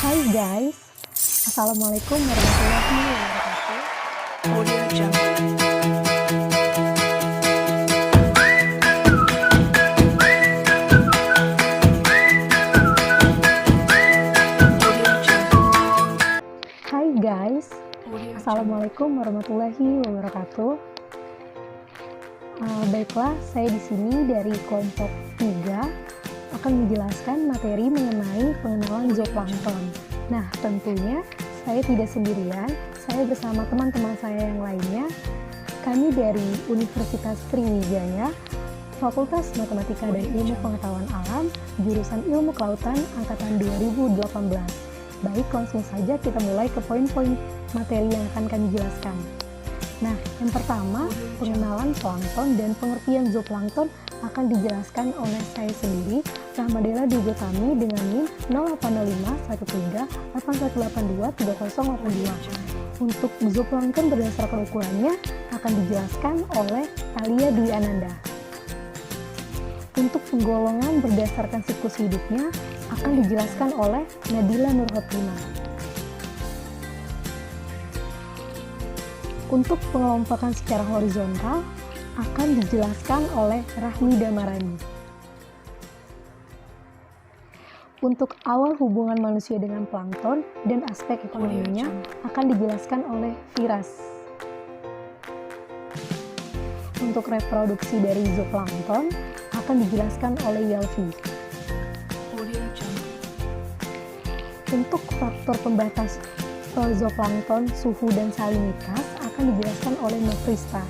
Hai guys, Assalamualaikum warahmatullahi wabarakatuh. Audio Jungle. Audio Jungle. Hai guys, Audio Jungle. Assalamualaikum warahmatullahi wabarakatuh. Baiklah, saya di sini dari kelompok 3 akan menjelaskan materi mengenai pengenalan zooplankton. Nah, tentunya saya tidak sendirian, saya bersama teman-teman saya yang lainnya. Kami dari Universitas Sriwijaya, Fakultas Matematika dan Ilmu Pengetahuan Alam, jurusan Ilmu Kelautan angkatan 2018. Baik, langsung saja kita mulai ke poin-poin materi yang akan kami jelaskan. Nah, yang pertama, pengenalan plankton dan pengertian zooplankton akan dijelaskan oleh saya sendiri, Rahmadela Dugotami dengan NIM 08051381823082. Untuk zooplankton berdasarkan ukurannya akan dijelaskan oleh Alia Dwi Ananda. Untuk penggolongan berdasarkan siklus hidupnya akan dijelaskan oleh Nadila Nurhotina. Untuk pengelompokan secara horizontal akan dijelaskan oleh Rahmi Damarani. Untuk awal hubungan manusia dengan plankton dan aspek ekonominya akan dijelaskan oleh Firas. Untuk reproduksi dari zooplankton akan dijelaskan oleh Yelvi. Audio Jungle. Untuk faktor pembatas zooplankton, suhu dan salinitas akan dijelaskan oleh Nofrista.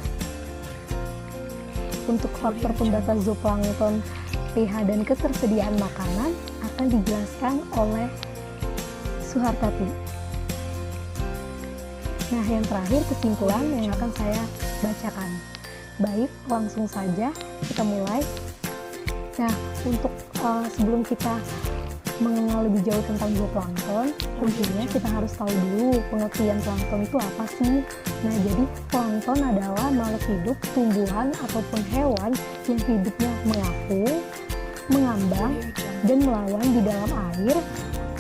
Untuk faktor pembatas zooplankton, pH dan ketersediaan makanan akan dijelaskan oleh Suhartati. Nah, yang terakhir kesimpulan yang akan saya bacakan. Baik, langsung saja kita mulai. Nah, untuk sebelum kita mengenal lebih jauh tentang zooplankton, tentunya kita harus tahu dulu pengertian plankton itu apa sih. Nah, jadi plankton adalah makhluk hidup, tumbuhan ataupun hewan yang hidupnya mengapung, mengambang, dan melawan di dalam air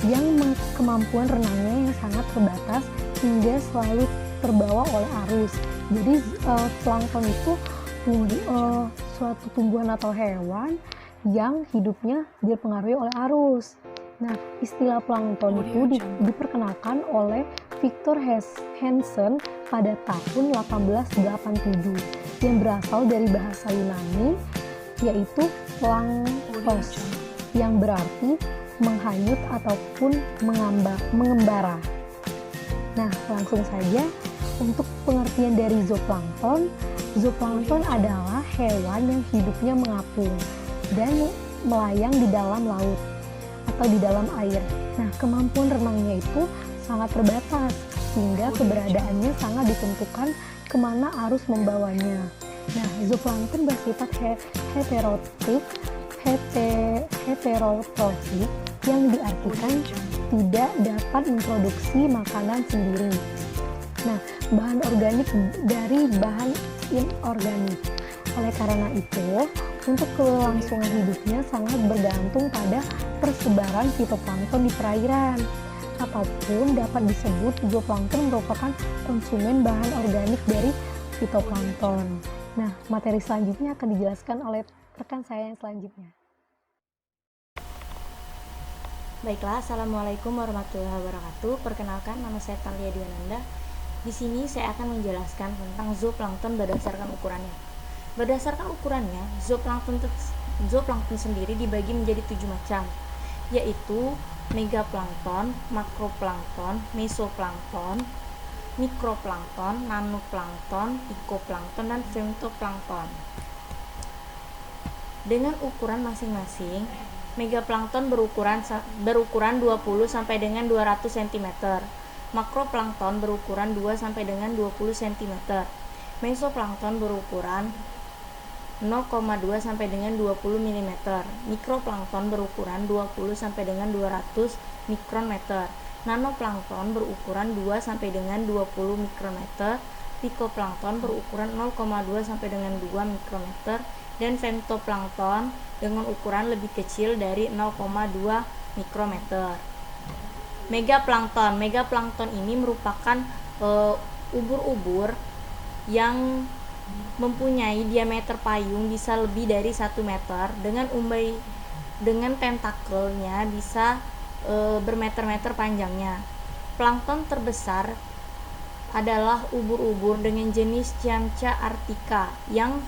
yang kemampuan renangnya yang sangat terbatas hingga selalu terbawa oleh arus. Jadi plankton itu suatu tumbuhan atau hewan yang hidupnya dipengaruhi oleh arus. Nah, istilah plankton itu diperkenalkan oleh Victor Hansen pada tahun 1887 yang berasal dari bahasa Yunani, yaitu planktos, yang berarti menghanyut ataupun mengembara. Nah, langsung saja untuk pengertian dari zooplankton. Zooplankton adalah hewan yang hidupnya mengapung dan melayang di dalam laut atau di dalam air. Nah, kemampuan renangnya itu sangat terbatas sehingga keberadaannya sangat ditentukan kemana arus membawanya. Nah, zooplankton bersifat heterotropik yang diartikan tidak dapat memproduksi makanan sendiri. Nah, bahan organik dari bahan inorganik. Oleh karena itu, untuk kelangsungan hidupnya sangat bergantung pada persebaran fitoplankton di perairan, ataupun dapat disebut zooplankton merupakan konsumen bahan organik dari fitoplankton. Nah, materi selanjutnya akan dijelaskan oleh rekan saya yang selanjutnya. Baiklah, Assalamualaikum warahmatullahi wabarakatuh. Perkenalkan, nama saya Talia Diananda. Di sini saya akan menjelaskan tentang zooplankton berdasarkan ukurannya. Berdasarkan ukurannya, zooplankton sendiri dibagi menjadi 7 macam, yaitu megaplankton, makroplankton, mesoplankton, mikroplankton, nanoplankton, pikoplankton, dan femtoplankton. Dengan ukuran masing-masing, megaplankton berukuran 20 sampai dengan 200 cm, makroplankton berukuran 2 sampai dengan 20 cm, mesoplankton berukuran 0,2 sampai dengan 20 mm, mikroplankton berukuran 20 sampai dengan 200 mikrometer, nanoplankton berukuran 2 sampai dengan 20 mikrometer, pikoplankton berukuran 0,2 sampai dengan 2 mikrometer, dan femtoplankton dengan ukuran lebih kecil dari 0,2 mikrometer. Megaplankton. Megaplankton ini merupakan ubur-ubur yang mempunyai diameter payung bisa lebih dari 1 meter dengan tentakelnya bisa bermeter-meter panjangnya. Plankton terbesar adalah ubur-ubur dengan jenis Ciamcia arctica yang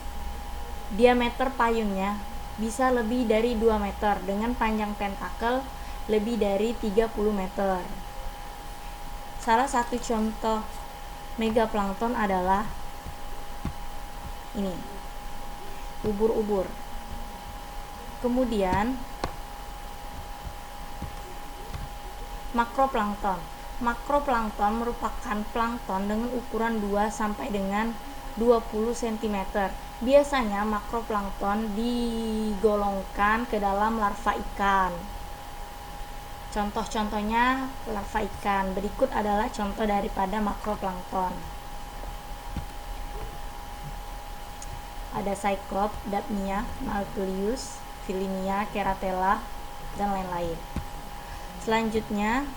diameter payungnya bisa lebih dari 2 meter dengan panjang tentakel lebih dari 30 meter. Salah satu contoh megaplankton adalah ini, ubur-ubur. Kemudian makroplankton. Makroplankton merupakan plankton dengan ukuran 2 sampai dengan 20 cm. Biasanya makroplankton digolongkan ke dalam larva ikan. Contoh-contohnya larva ikan. Berikut adalah contoh daripada makroplankton. Ada Cyclops, Daphnia, Nautilus, Phylinia, Keratella, dan lain-lain. Selanjutnya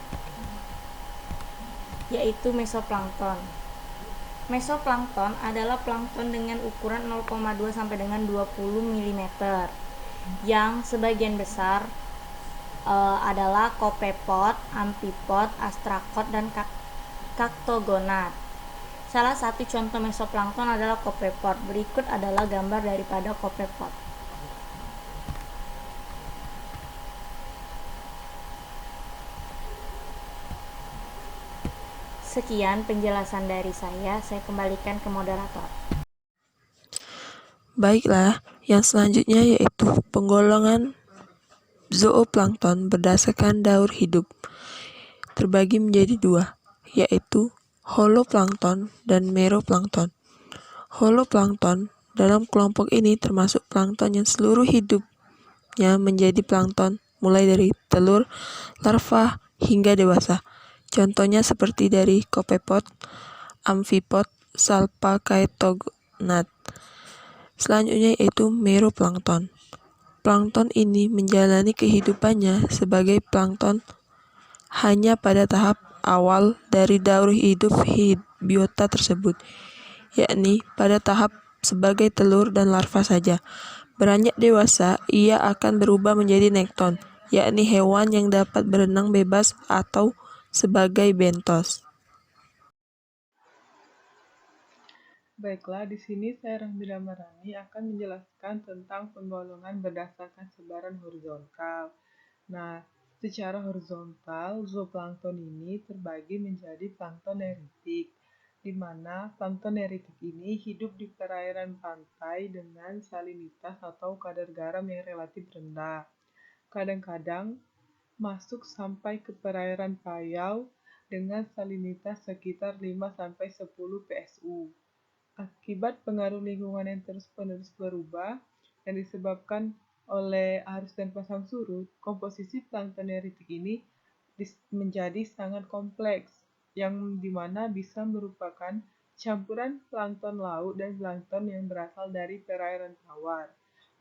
yaitu mesoplankton. Mesoplankton adalah plankton dengan ukuran 0,2 sampai dengan 20 mm yang sebagian besar adalah kopepod, amphipod, astrakot, dan kaktogonat. Salah satu contoh mesoplankton adalah kopepod. Berikut adalah gambar daripada kopepod. Sekian penjelasan dari saya kembalikan ke moderator. Baiklah, yang selanjutnya yaitu penggolongan zooplankton berdasarkan daur hidup. Terbagi menjadi dua, yaitu holoplankton dan meroplankton. Holoplankton dalam kelompok ini termasuk plankton yang seluruh hidupnya menjadi plankton, mulai dari telur, larva, hingga dewasa. Contohnya seperti dari kopepod, amphipod, salpacaetogonat. Selanjutnya yaitu meroplankton. Plankton ini menjalani kehidupannya sebagai plankton hanya pada tahap awal dari daur hidup biota tersebut, yakni pada tahap sebagai telur dan larva saja. Beranjak dewasa, ia akan berubah menjadi nekton, yakni hewan yang dapat berenang bebas atau sebagai bentos. Baiklah, di sini saya Rahmida Marani akan menjelaskan tentang penggolongan berdasarkan sebaran horizontal. Nah, secara horizontal, zooplankton ini terbagi menjadi plankton neritik, di mana plankton neritik ini hidup di perairan pantai dengan salinitas atau kadar garam yang relatif rendah. Kadang-kadang masuk sampai ke perairan payau dengan salinitas sekitar 5-10 PSU. Akibat pengaruh lingkungan yang terus-menerus berubah yang disebabkan oleh arus dan pasang surut, komposisi plankton neritik ini menjadi sangat kompleks, yang dimana bisa merupakan campuran plankton laut dan plankton yang berasal dari perairan tawar.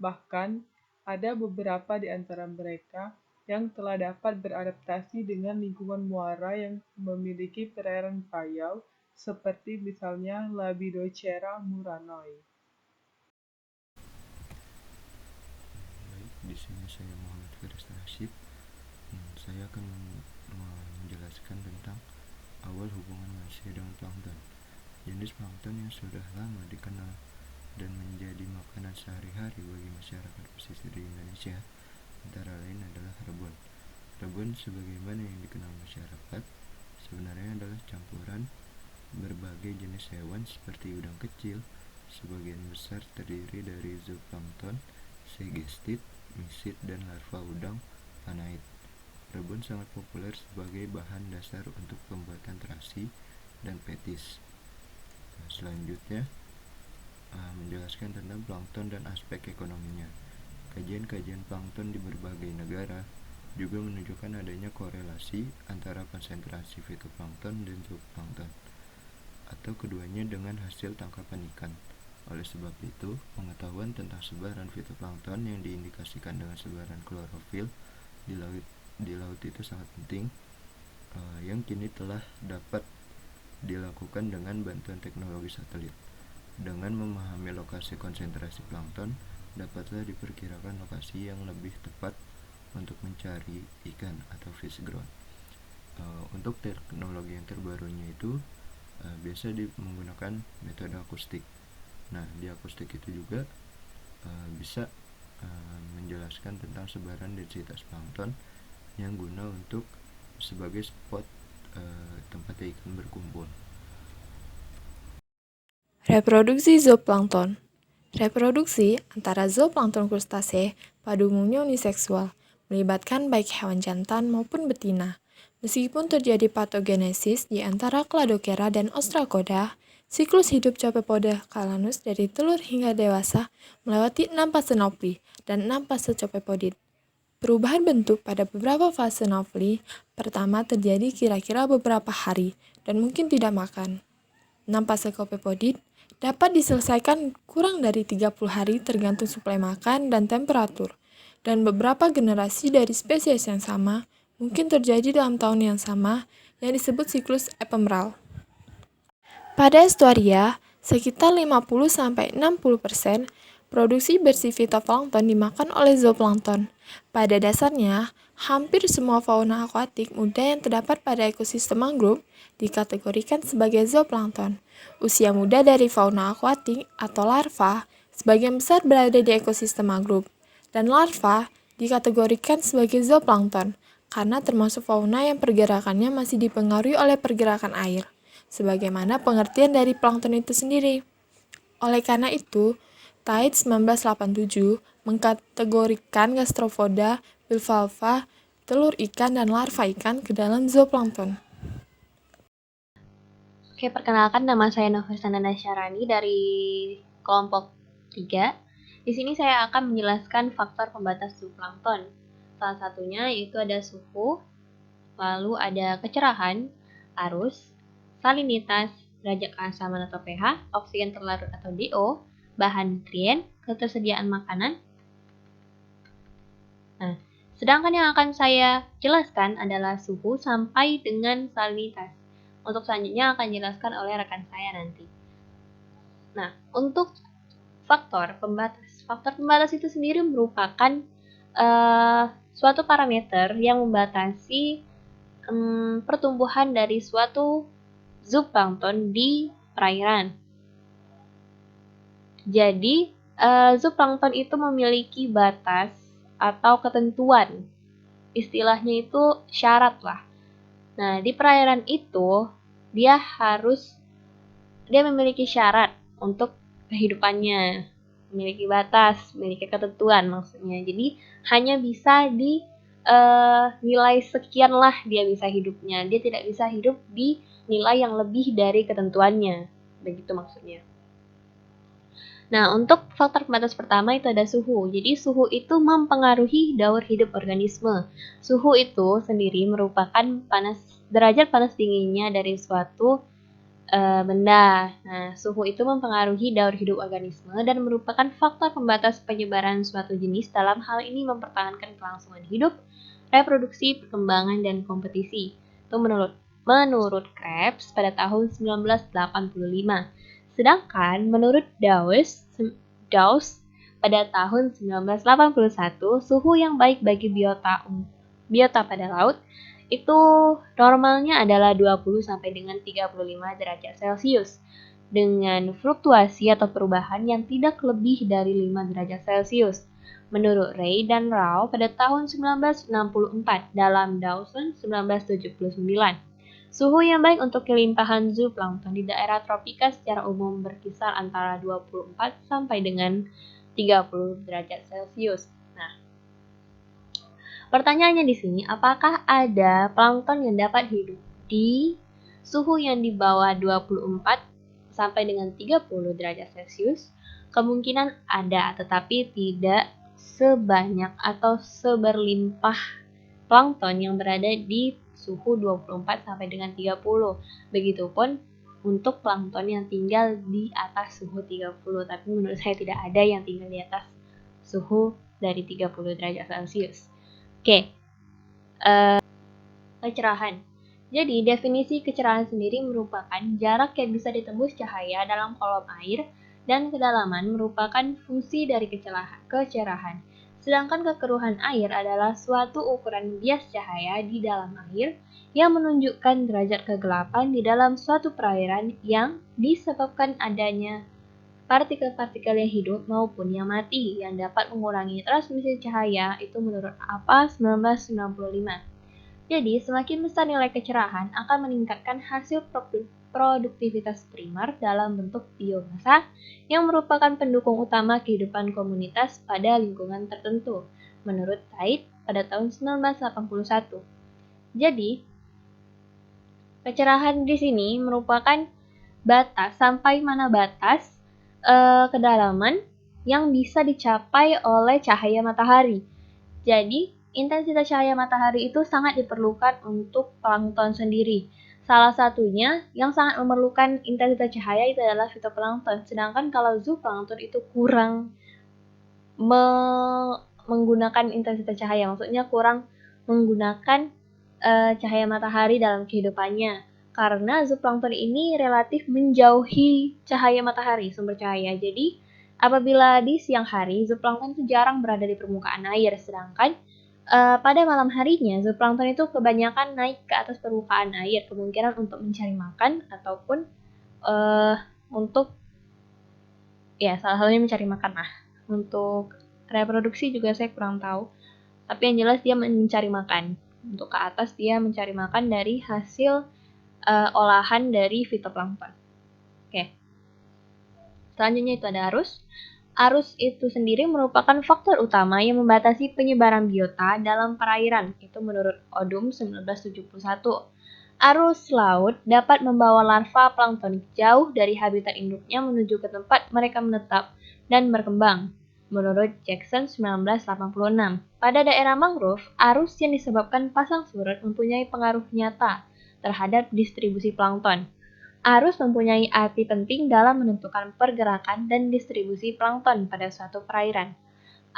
Bahkan, ada beberapa di antara mereka yang telah dapat beradaptasi dengan lingkungan muara yang memiliki perairan payau, seperti misalnya Labidocera muranoi. Baik, di sini saya Muhammad Faris Rashid. Saya akan menjelaskan tentang awal hubungan manusia dengan plankton. Jenis plankton yang sudah lama dikenal dan menjadi makanan sehari-hari bagi masyarakat pesisir di Indonesia antara lain adalah rebon. Rebon sebagaimana yang dikenal masyarakat sebenarnya adalah campuran berbagai jenis hewan seperti udang kecil, sebagian besar terdiri dari zooplankton, segestid, misid, dan larva udang panait. Rebon sangat populer sebagai bahan dasar untuk pembuatan terasi dan petis. Selanjutnya, menjelaskan tentang plankton dan aspek ekonominya. Kajian-kajian plankton di berbagai negara juga menunjukkan adanya korelasi antara konsentrasi fitoplankton dan zooplankton, atau keduanya dengan hasil tangkapan ikan. Oleh sebab itu, pengetahuan tentang sebaran fitoplankton yang diindikasikan dengan sebaran klorofil di laut itu sangat penting yang kini telah dapat dilakukan dengan bantuan teknologi satelit. Dengan memahami lokasi konsentrasi plankton, dapatlah diperkirakan lokasi yang lebih tepat untuk mencari ikan atau fish ground. Untuk teknologi yang terbarunya itu biasa menggunakan metode akustik. Nah, di akustik itu juga bisa menjelaskan tentang sebaran densitas plankton yang guna untuk sebagai spot tempat ikan berkumpul. Reproduksi zooplankton. Reproduksi antara zooplankton krustase pada umumnya uniseksual, melibatkan baik hewan jantan maupun betina. Meskipun terjadi patogenesis di antara Cladocera dan Ostracoda, siklus hidup Copepoda calanus dari telur hingga dewasa melewati 6 fase naupli dan 6 fase Copepodid. Perubahan bentuk pada beberapa fase naupli pertama terjadi kira-kira beberapa hari dan mungkin tidak makan. 6 fase Copepodid dapat diselesaikan kurang dari 30 hari tergantung suplai makan dan temperatur, dan beberapa generasi dari spesies yang sama mungkin terjadi dalam tahun yang sama yang disebut siklus ephemeral. Pada estuaria, sekitar 50-60% produksi bersih fitoplankton dimakan oleh zooplankton. Pada dasarnya, hampir semua fauna akuatik muda yang terdapat pada ekosistem mangrove dikategorikan sebagai zooplankton. Usia muda dari fauna akuatik atau larva sebagian besar berada di ekosistem mangrove, dan larva dikategorikan sebagai zooplankton karena termasuk fauna yang pergerakannya masih dipengaruhi oleh pergerakan air, sebagaimana pengertian dari plankton itu sendiri. Oleh karena itu, Tait 1987 mengkategorikan gastropoda, bivalva, telur ikan, dan larva ikan ke dalam zooplankton. Oke, perkenalkan nama saya Novestana Nasyarani dari kelompok 3. Di sini saya akan menjelaskan faktor pembatas zooplankton. Salah satunya yaitu ada suhu, lalu ada kecerahan, arus, salinitas, derajat keasaman atau pH, oksigen terlarut atau DO, bahan nutrien, ketersediaan makanan. Nah, sedangkan yang akan saya jelaskan adalah suhu sampai dengan salinitas. Untuk selanjutnya akan dijelaskan oleh rekan saya nanti. Nah, untuk faktor pembatas itu sendiri merupakan suatu parameter yang membatasi pertumbuhan dari suatu zooplankton di perairan. Jadi, zooplankton itu memiliki batas atau ketentuan. Istilahnya itu syarat lah. Nah, di perairan itu dia memiliki syarat untuk kehidupannya, memiliki batas, memiliki ketentuan maksudnya. Jadi hanya bisa di nilai sekian lah dia bisa hidupnya. Dia tidak bisa hidup di nilai yang lebih dari ketentuannya. Begitu maksudnya. Nah, untuk faktor pembatas pertama itu ada suhu. Jadi suhu itu mempengaruhi daur hidup organisme. Suhu itu sendiri merupakan derajat panas dinginnya dari suatu benda. Nah, suhu itu mempengaruhi daur hidup organisme dan merupakan faktor pembatas penyebaran suatu jenis, dalam hal ini mempertahankan kelangsungan hidup, reproduksi, perkembangan, dan kompetisi. Itu menurut Krebs pada tahun 1985. Sedangkan menurut Dawes pada tahun 1981, suhu yang baik bagi biota pada laut itu normalnya adalah 20 sampai dengan 35 derajat Celcius dengan fluktuasi atau perubahan yang tidak lebih dari 5 derajat Celcius. Menurut Ray dan Rao pada tahun 1964 dalam Dawson 1979. Suhu yang baik untuk kelimpahan zooplankton di daerah tropika secara umum berkisar antara 24 sampai dengan 30 derajat Celcius. Nah, pertanyaannya di sini, apakah ada plankton yang dapat hidup di suhu yang di bawah 24 sampai dengan 30 derajat Celcius? Kemungkinan ada, tetapi tidak sebanyak atau seberlimpah plankton yang berada di suhu 24 sampai dengan 30. Begitupun untuk plankton yang tinggal di atas suhu 30. Tapi menurut saya tidak ada yang tinggal di atas suhu dari 30 derajat Celcius. Oke. Kecerahan. Jadi, definisi kecerahan sendiri merupakan jarak yang bisa ditembus cahaya dalam kolom air dan kedalaman merupakan fungsi dari kecerahan. Sedangkan kekeruhan air adalah suatu ukuran bias cahaya di dalam air yang menunjukkan derajat kegelapan di dalam suatu perairan yang disebabkan adanya partikel-partikel yang hidup maupun yang mati yang dapat mengurangi transmisi cahaya itu menurut APA 1995. Jadi, semakin besar nilai kecerahan akan meningkatkan hasil produktivitas primer dalam bentuk biomasa yang merupakan pendukung utama kehidupan komunitas pada lingkungan tertentu, menurut Tait pada tahun 1981. Jadi, kecerahan di sini merupakan batas sampai mana batas kedalaman yang bisa dicapai oleh cahaya matahari. Jadi, intensitas cahaya matahari itu sangat diperlukan untuk plankton sendiri. Salah satunya yang sangat memerlukan intensitas cahaya itu adalah fitoplankton. Sedangkan kalau zooplankton itu kurang menggunakan intensitas cahaya, maksudnya kurang menggunakan cahaya matahari dalam kehidupannya. Karena zooplankton ini relatif menjauhi cahaya matahari, sumber cahaya. Jadi, apabila di siang hari, zooplankton itu jarang berada di permukaan air, sedangkan pada malam harinya, zooplankton itu kebanyakan naik ke atas permukaan air, kemungkinan untuk mencari makan ataupun untuk salah satunya mencari makan lah. Untuk reproduksi juga saya kurang tahu, tapi yang jelas dia mencari makan. Untuk ke atas dia mencari makan dari hasil olahan dari fitoplankton. Oke. Selanjutnya itu ada arus. Arus itu sendiri merupakan faktor utama yang membatasi penyebaran biota dalam perairan. Itu menurut Odum 1971. Arus laut dapat membawa larva plankton jauh dari habitat induknya menuju ke tempat mereka menetap dan berkembang. Menurut Jackson 1986, pada daerah mangrove, arus yang disebabkan pasang surut mempunyai pengaruh nyata terhadap distribusi plankton. Arus mempunyai arti penting dalam menentukan pergerakan dan distribusi plankton pada suatu perairan.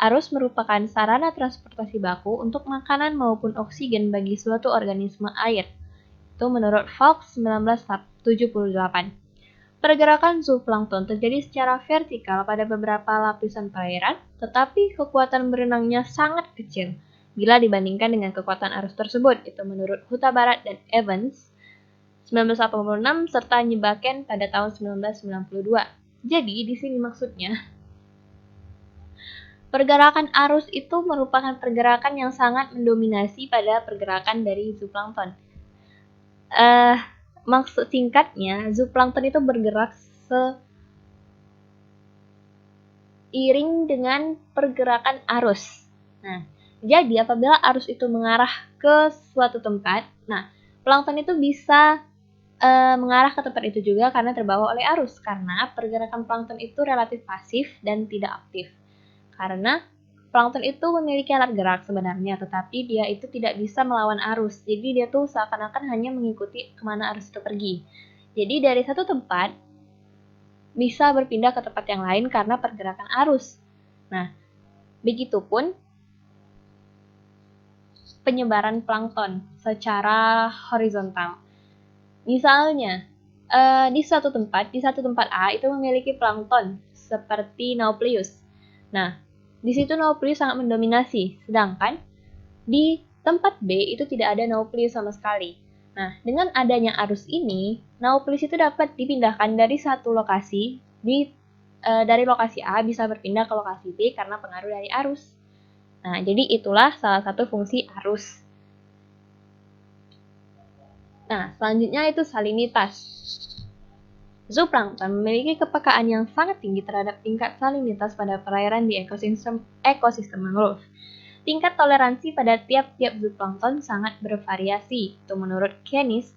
Arus merupakan sarana transportasi baku untuk makanan maupun oksigen bagi suatu organisme air. Itu menurut Fox 1978. Pergerakan zooplankton terjadi secara vertikal pada beberapa lapisan perairan, tetapi kekuatan berenangnya sangat kecil bila dibandingkan dengan kekuatan arus tersebut. Itu menurut Huta Barat dan Evans 1986 serta Nyebaken pada tahun 1992. Jadi di sini maksudnya pergerakan arus itu merupakan pergerakan yang sangat mendominasi pada pergerakan dari zooplankton. Maksud singkatnya, zooplankton itu bergerak seiring dengan pergerakan arus. Nah, jadi apabila arus itu mengarah ke suatu tempat, plankton itu bisa mengarah ke tempat itu juga karena terbawa oleh arus. Karena pergerakan plankton itu relatif pasif dan tidak aktif. Karena plankton itu memiliki alat gerak sebenarnya, tetapi dia itu tidak bisa melawan arus. Jadi dia tuh seakan-akan hanya mengikuti kemana arus itu pergi. Jadi dari satu tempat bisa berpindah ke tempat yang lain karena pergerakan arus. Nah, begitupun penyebaran plankton secara horizontal. Misalnya, di satu tempat A itu memiliki plankton seperti Nauplius. Nah, di situ Nauplius sangat mendominasi, sedangkan di tempat B itu tidak ada Nauplius sama sekali. Nah, dengan adanya arus ini, Nauplius itu dapat dipindahkan dari satu lokasi, dari lokasi A bisa berpindah ke lokasi B karena pengaruh dari arus. Nah, jadi itulah salah satu fungsi arus. Nah, selanjutnya itu salinitas. Zooplankton memiliki kepekaan yang sangat tinggi terhadap tingkat salinitas pada perairan di ekosistem mangrove. Tingkat toleransi pada tiap-tiap zooplankton sangat bervariasi. Itu menurut Kennis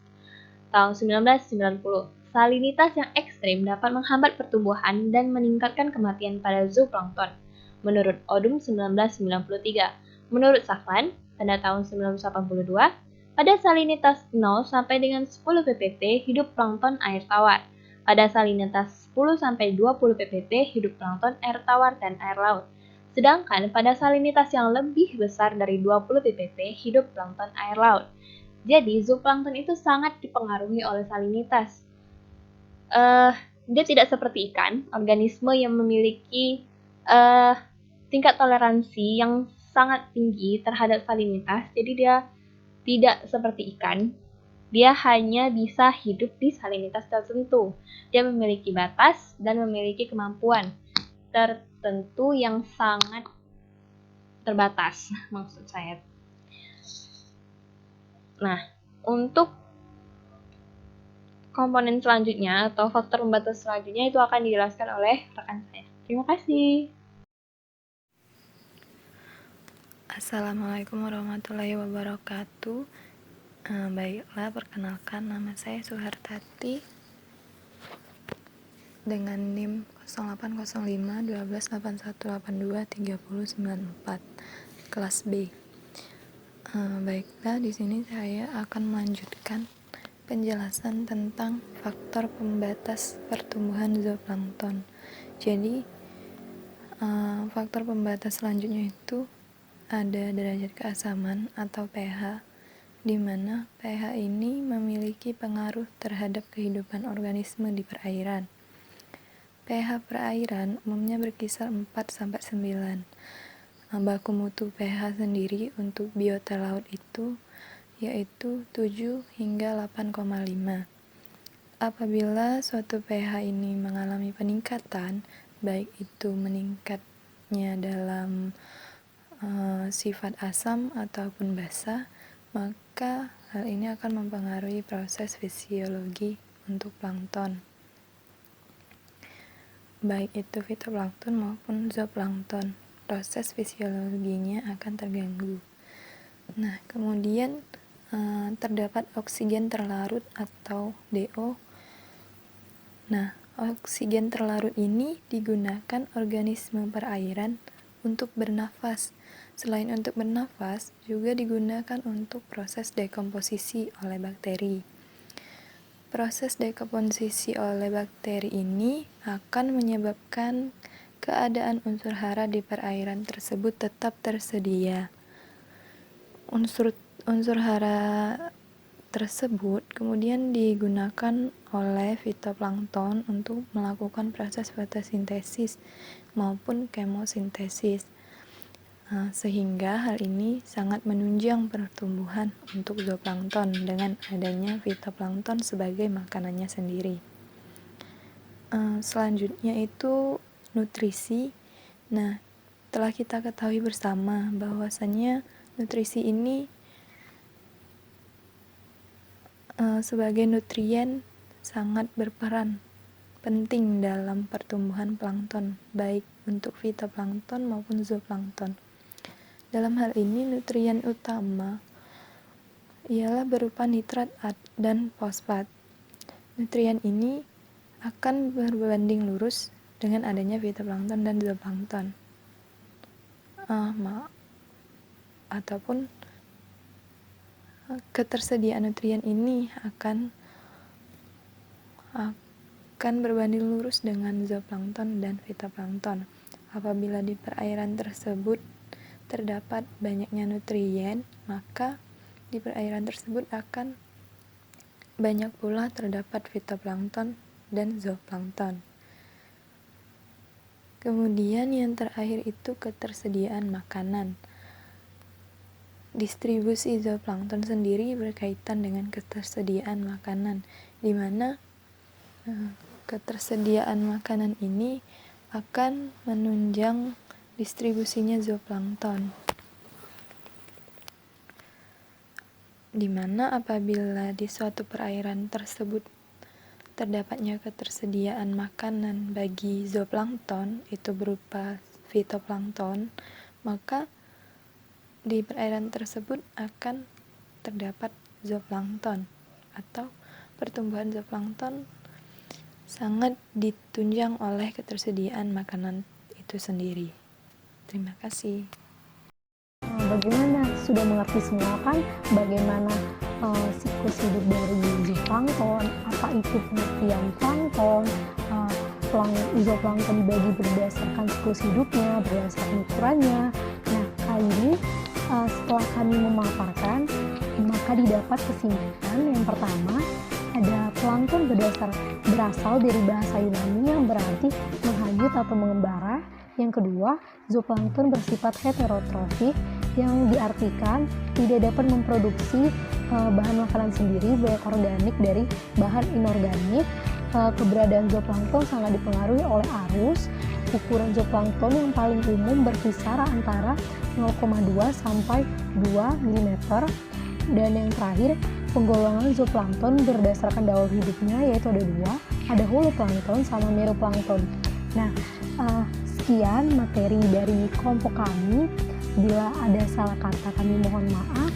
tahun 1990. Salinitas yang ekstrim dapat menghambat pertumbuhan dan meningkatkan kematian pada zooplankton. Menurut Odum 1993. Menurut Saflan pada tahun 1982, pada salinitas 0 sampai dengan 10 ppt hidup plankton air tawar. Pada salinitas 10 sampai 20 ppt hidup plankton air tawar dan air laut. Sedangkan pada salinitas yang lebih besar dari 20 ppt hidup plankton air laut. Jadi zooplankton itu sangat dipengaruhi oleh salinitas. Dia tidak seperti ikan, organisme yang memiliki tingkat toleransi yang sangat tinggi terhadap salinitas. Jadi dia tidak seperti ikan. Dia hanya bisa hidup di salinitas tertentu. Dia memiliki batas dan memiliki kemampuan tertentu yang sangat terbatas, maksud saya. Nah, untuk komponen selanjutnya atau faktor pembatas selanjutnya itu akan dijelaskan oleh rekan saya. Terima kasih. Assalamualaikum warahmatullahi wabarakatuh. Baiklah, perkenalkan, nama saya Suhartati dengan NIM 0805 128182 3094 kelas B. Baiklah, di sini saya akan melanjutkan penjelasan tentang faktor pembatas pertumbuhan zooplankton. Jadi, faktor pembatas selanjutnya itu ada derajat keasaman atau pH, di mana pH ini memiliki pengaruh terhadap kehidupan organisme di perairan. pH perairan umumnya berkisar 4-9. Baku mutu pH sendiri untuk biota laut itu yaitu 7 hingga 8,5. Apabila suatu pH ini mengalami peningkatan, baik itu meningkatnya dalam sifat asam ataupun basa, maka hal ini akan mempengaruhi proses fisiologi untuk plankton, baik itu fitoplankton maupun zooplankton. Proses fisiologinya akan terganggu. Nah, kemudian terdapat oksigen terlarut atau DO. Nah, oksigen terlarut ini digunakan organisme perairan untuk bernafas. Selain untuk bernafas, juga digunakan untuk proses dekomposisi oleh bakteri. Proses dekomposisi oleh bakteri ini akan menyebabkan keadaan unsur hara di perairan tersebut tetap tersedia. Unsur hara tersebut kemudian digunakan oleh fitoplankton untuk melakukan proses fotosintesis maupun kemosintesis, sehingga hal ini sangat menunjang pertumbuhan untuk zooplankton dengan adanya fitoplankton sebagai makanannya sendiri. Selanjutnya itu nutrisi. Nah, telah kita ketahui bersama bahwasannya nutrisi ini sebagai nutrien sangat berperan penting dalam pertumbuhan plankton, baik untuk fitoplankton maupun zooplankton. Dalam hal ini, nutrien utama ialah berupa nitrat dan fosfat. Nutrien ini akan berbanding lurus dengan adanya fitoplankton dan zooplankton. Ataupun ketersediaan nutrien ini akan berbanding lurus dengan zooplankton dan fitoplankton. Apabila di perairan tersebut terdapat banyaknya nutrien, maka di perairan tersebut akan banyak pula terdapat fitoplankton dan zooplankton. Kemudian yang terakhir itu ketersediaan makanan. Distribusi zooplankton sendiri berkaitan dengan ketersediaan makanan, di mana ketersediaan makanan ini akan menunjang distribusinya zooplankton. Di mana apabila di suatu perairan tersebut terdapatnya ketersediaan makanan bagi zooplankton, itu berupa fitoplankton, maka di perairan tersebut akan terdapat zooplankton atau pertumbuhan zooplankton sangat ditunjang oleh ketersediaan makanan itu sendiri. Terima kasih. Bagaimana? Sudah mengerti semua kan bagaimana siklus hidup dari zooplankton, apa itu pengertian plankton, zooplankton dibagi berdasarkan siklus hidupnya, berdasarkan ukurannya. Nah, kali ini setelah kami memaparkan, maka didapat kesimpulan yang pertama, ada plankton berasal dari bahasa Yunani yang berarti menghanyut atau mengembara. Yang kedua, zooplankton bersifat heterotrofik yang diartikan tidak dapat memproduksi bahan makanan sendiri baik organik dari bahan inorganik. Keberadaan zooplankton sangat dipengaruhi oleh arus. Ukuran zooplankton yang paling umum berkisar antara 0,2 sampai 2 mm. Dan yang terakhir, penggolongan zooplankton berdasarkan daur hidupnya, yaitu ada dua, ada holoplankton sama meroplankton. Nah, sekian materi dari kelompok kami. Bila ada salah kata kami mohon maaf,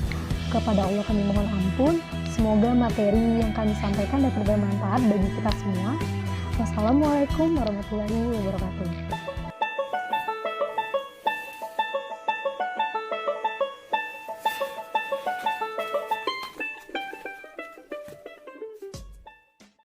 kepada Allah kami mohon ampun. Semoga materi yang kami sampaikan dapat bermanfaat bagi kita semua. Wassalamualaikum warahmatullahi wabarakatuh.